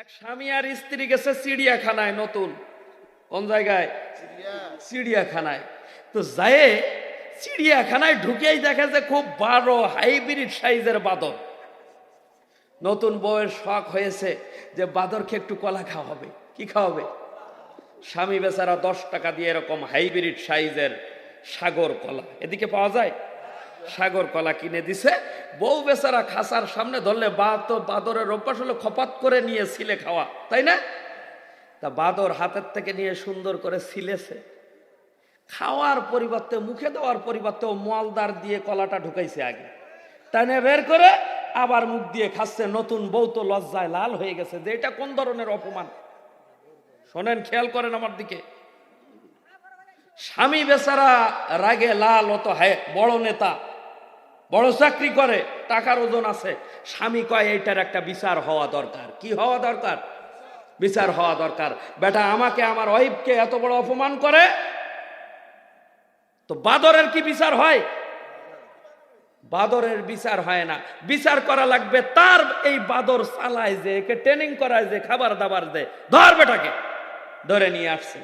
এক স্বামী আর স্ত্রী গেছে চিড়িয়াখানায়, নতুন কোন জায়গায়, চিড়িয়াখানায়। তো যায় চিড়িয়াখানায় ঢুকেই দেখে যে খুব বড় হাইব্রিড সাইজের বাদর। নতুন বউয়ের শখ হয়েছে যে বাদরকে একটু কলা খাওয়াবে। কি খাওয়াবে? স্বামী বেচারা 10 টাকা দিয়ে এরকম হাইব্রিড সাইজের সাগর কলা, এদিকে পাওয়া যায়, সাগর কলা কিনে দিছে। বউ বেচারা খাসার সামনে ধরলে বাদরের অভ্যাস হলো খপাত করে নিয়ে ছিলে খাওয়া, তাই না? তা বাদর হাতের থেকে নিয়ে সুন্দর করে ছিলেছে, খাওয়ার পরিবর্তে মুখে দেওয়ার পরিবর্তে ও মলদার দিয়ে কলাটা ঢুকাইছে আগে, টানে বের করে আবার মুখ দিয়ে খাচ্ছে। নতুন বউ তো লজ্জায় লাল হয়ে গেছে যে এটা কোন ধরনের অপমান। শোনেন, খেয়াল করেন আমার দিকে। স্বামী বেচারা রাগে লাল, ও তো বড় নেতা, বড় চাকরি করে, টাকার ওজন আছে। স্বামী কয় এইটার একটা বিচার হওয়া দরকার। কি হওয়া দরকার? বিচার হওয়া দরকার। বেটা আমাকে, আমার ওয়াইফকে এত বড় অপমান করে, তো বাদরের কি বিচার হয়? বাদরের বিচার হয় না। বিচার করা লাগবে তার। এই বাদর চালায় যে, একে ট্রেনিং করায় যে, খাবার দাবার দে, ধর বেটাকে। ধরে নিয়ে আসছে।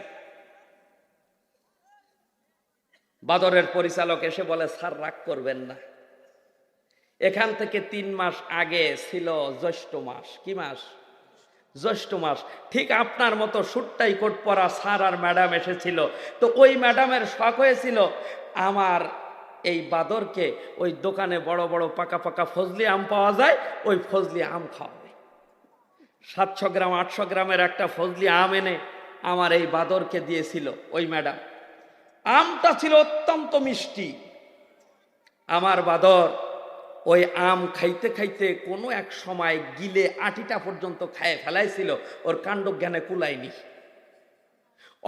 বাদরের পরিচালক এসে বলে, স্যার রাগ করবেন না, এখান থেকে 3 মাস আগে ছিল জ্যৈষ্ঠ মাস। কি মাস? জ্যৈষ্ঠ মাস। ঠিক আপনার মতো সুট্টাই কোট পরা স্যার আর ম্যাডাম এসেছিল। তো ওই ম্যাডামের শখ হয়েছিল আমার এই বাদরকে ওই দোকানে বড় বড় পাকা পাকা ফজলি আম পাওয়া যায়, ওই ফজলি আম খাওয়াবে। 700 গ্রাম 800 গ্রামের একটা ফজলি আম এনে আমার এই বাদরকে দিয়েছিল ওই ম্যাডাম। আমটা ছিল অত্যন্ত মিষ্টি। আমার বাদর ওই আম খাইতে খাইতে কোনো এক সময় গিলে আটিটা পর্যন্ত খায় ফেলাইছিল, ওর কাণ্ড জ্ঞানে কুলায়নি।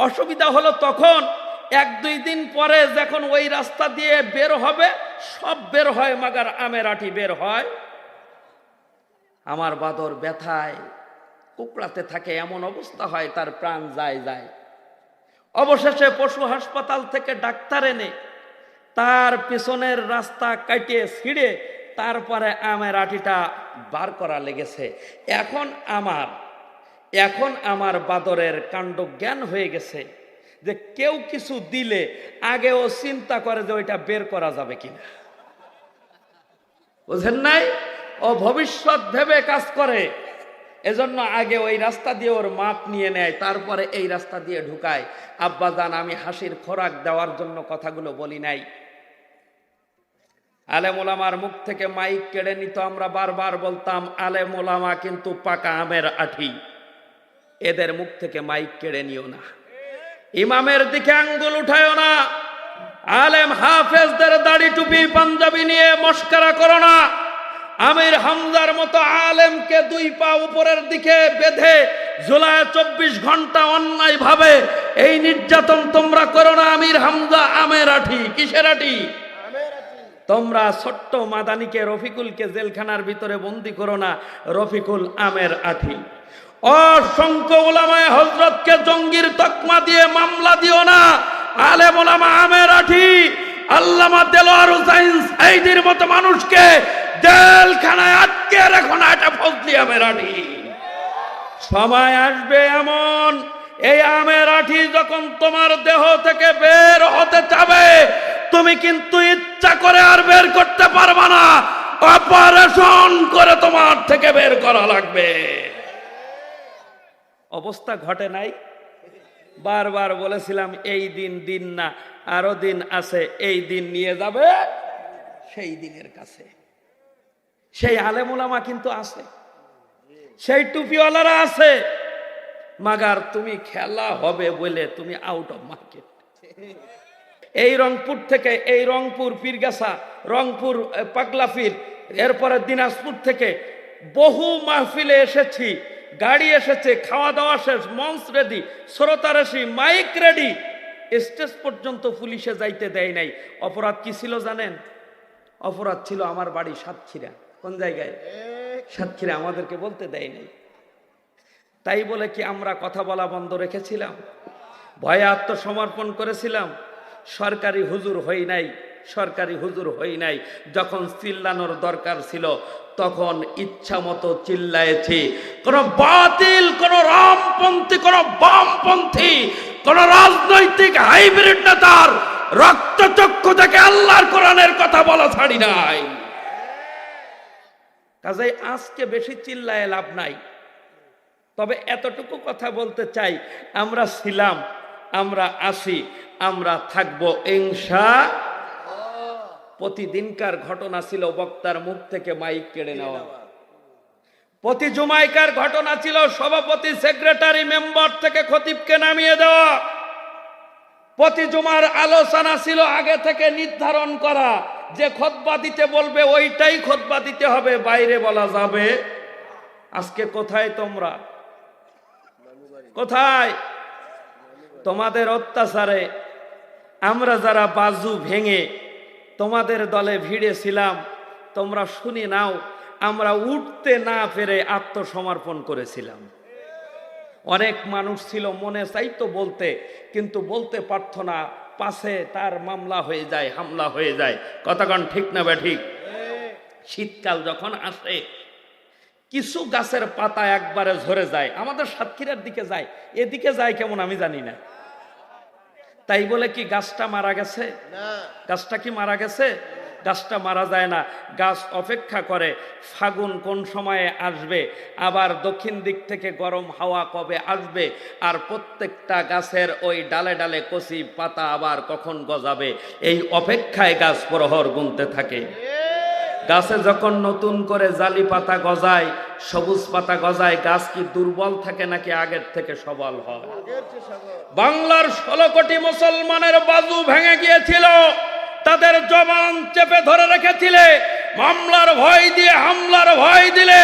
অসুবিধা হলো তখন 1-2 দিন পরে যখন ওই রাস্তা দিয়ে বের হবে, সব বের হয়, মাগার আমের আটি বের হয়। আমার বাদর ব্যথায় কুকড়াতে থাকে, এমন অবস্থা হয় তার প্রাণ যায়। অবশেষে পশু হাসপাতাল থেকে ডাক্তার এনে তার পিছনের রাস্তা কাটিয়ে ছিঁড়ে তারপরে আমের আটিটা বার করা লেগেছে। এখন আমার বাদরের কাণ্ড জ্ঞান হয়ে গেছে যে কেউ কিছু দিলে আগে ও চিন্তা করে যে ওইটা বের করা যাবে কিনা। বুঝেন নাই? ও ভবিষ্যৎ ভেবে কাজ করে, এজন্য আগে ওই রাস্তা দিয়ে ওর মাপ নিয়ে নেয়, তারপরে এই রাস্তা দিয়ে ঢুকায়। আব্বাজান, আমি হাসির খোরাক দেওয়ার জন্য কথাগুলো বলি নাই। আলেম ওলামার মুখ থেকে মাইক কেড়ে নিত, আমরা বারবার বলতাম আলেম ওলামা কিন্তু পাকা আমের আঠি, এদের মুখ থেকে মাইক কেড়ে নিও না, ইমামের দিকে আঙ্গুল উঠায়ও না, আলেম হাফেজদের দাড়ি টুপি পাঞ্জাবি নিয়ে মস্করা করো না। আমির হামজার মতো আলেমকে 2 পা উপরের দিকে বেঁধে ঝুলায় 24 ঘন্টা অন্যায় ভাবে এই নির্যাতন তোমরা করো না। আমির হামজা আমের আঠি। কিসের আঠি? তোমরা ছোট্ট মাদানিকে, রফিকুলকে জেলখানার ভিতরে বন্দি করো না, রফিকুল আমের আঠি। অসংখ্য উলামায়ে হযরতকে জঙ্গির তকমা দিয়ে মামলা দিও না, আলেম ওলামা আমের আঠি। আল্লামা দেলোয়ার হোসাইন সাইদির মতো মানুষকে জেলখানায় আটকে রেখো না, এটা ফজলি আমের আঠি। সময় আসবে এমন, এই আমের আঠি যখন তোমার দেহ থেকে বের হতে যাবে, তুমি কিন্তু ইচ্ছা করে আর বের করতে পারবা না, অপারেশন করে তোমার থেকে বের করা লাগবে। অবস্থা ঘটে নাই? বারবার বলেছিলাম এই দিন না, আরো দিন আছে, এই দিন নিয়ে যাবে সেই দিনের কাছে। সেই আলেম ওলামা কিন্তু আছে, সেই টুপিওয়ালারা আছে, মাগার তুমি খেলা হবে বলে তুমি আউট অফ মার্কেট। এই রংপুর থেকে, এই রংপুর পীরগাছা, রংপুর পাগলাফির, এরপরে দিনাজপুর থেকে বহু মাহফিলে এসেছি, গাড়ি এসেছে, খাওয়া দাওয়া শেষ, মঞ্চ রেডি, শ্রোতা রেডি, মাইক রেডি, স্টেজ পর্যন্ত পুলিশে যাইতে দেয় নাই। অপরাধ কি ছিল জানেন? অপরাধ ছিল আমার বাড়ি সাতক্ষীরা। কোন জায়গায়? সাতক্ষীরা। আমাদেরকে বলতে দেয় নাই। তাই বলে কি আমরা কথা বলা বন্ধ রেখেছিলাম? ভয়ে আত্মসমর্পণ করেছিলাম? সরকারি হুজুর হই নাই, সরকারি হুজুর হই নাই। যখন চিল্লানোর দরকার ছিল তখন ইচ্ছা মতো চিল্লায়েছি। কোন বাতিল, কোন রামপন্থী, কোন বামপন্থী, কোন রাজনৈতিক হাইব্রিড নেতার রক্তচক্ষু থেকে আল্লাহর কোরআনের কথা বলা ছাড়ি নাই। কাজেই আজকে বেশি চিল্লায় লাভ নাই। তবে এতটুকু কথা বলতে চাই, আমরা ছিলাম, আমরা আসি, আমরা থাকবো ইনশাআল্লাহ। প্রতিদিনকার ঘটনা ছিল বক্তার মুখ থেকে মাইক কেড়ে নেওয়া। প্রতি জুমাইকার ঘটনা ছিল সভাপতি, সেক্রেটারি, মেম্বার থেকে খতিবকে নামিয়ে দেওয়া। প্রতি জুমার আলোচনা ছিল আগে থেকে নির্ধারণ করা যে খুতবা দিতে বলবে ওইটাই খুতবা দিতে হবে, বাইরে বলা যাবে। আজকে কোথায় তোমরা? কোথায়? তোমাদের অত্যাচারে আমরা যারা বাজু ভেঙে তোমাদের দলে ভিড়েছিলাম, তোমরা শুনে নাও, আমরা উঠতে না পেরে আত্মসমর্পণ করেছিলাম। অনেক মানুষ ছিল মনে চাইতো বলতে, কিন্তু বলতে পারত না, পাশে তার মামলা হয়ে যায়, হামলা হয়ে যায়। কথাগণ ঠিক না ঠিক? শীতকাল যখন আসে কিছু গাছের পাতা একবারে ঝরে যায়, আমাদের সাতক্ষীরার দিকে যায়, এদিকে যায় কেমন আমি জানি না। তাই বলে কি গাছটা মারা গেছে? গাছটা কি মারা গেছে? গাছটা মারা যায় না। গাছ অপেক্ষা করে ফাগুন কোন সময়ে আসবে, আবার দক্ষিণ দিক থেকে গরম হাওয়া কবে আসবে, আর প্রত্যেকটা গাছের ওই ডালে ডালে কচি পাতা আবার কখন গজাবে, এই অপেক্ষায় গাছ প্রহর গুনতে থাকে। গাছে যখন নতুন করে জালি পাতা গজায়, সবুজ পাতা গজায়, গাছ কি দুর্বল থাকে নাকি আগের থেকে সবল হয়? বাংলার 16 কোটি মুসলমানের বাজু ভেঙে গিয়েছিল, তাদের জবান চেপে ধরে রেখেছিলে, মামলার ভয় দিয়ে, হামলার ভয় দিলে,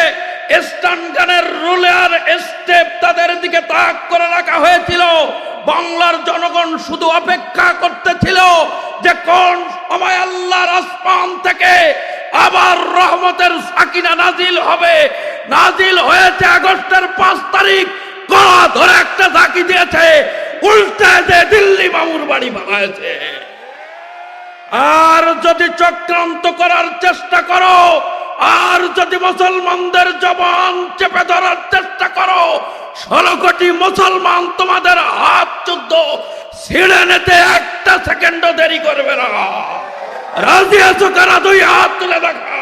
স্টানগানের রুলার স্টেপ তাদের দিকে তাক করে রাখা হয়েছিল। বাংলার জনগণ শুধু অপেক্ষা করতেছিল যে কোন সময় আল্লাহর আসমান থেকে আবার রহমতের সাকিনা নাজিল হবে। নাজিল হয়েছে আগস্টের 5 তারিখ, গলা ধরে একটা ঝাঁকি দিয়েছে, উল্টে যে দিল্লি মামুর বাড়ি বানায়েছে। আর যদি চক্রান্ত করার চেষ্টা করো, আর যদি মুসলমানদের জবান চেপে ধরার চেষ্টা করো, 16 কোটি মুসলমান তোমাদের হাত যুদ্ধ ছিঁড়ে নিতে একটা সেকেন্ডও দেরি করবে না। রাজি আছো কারা? 2 হাত তুলে দেখা।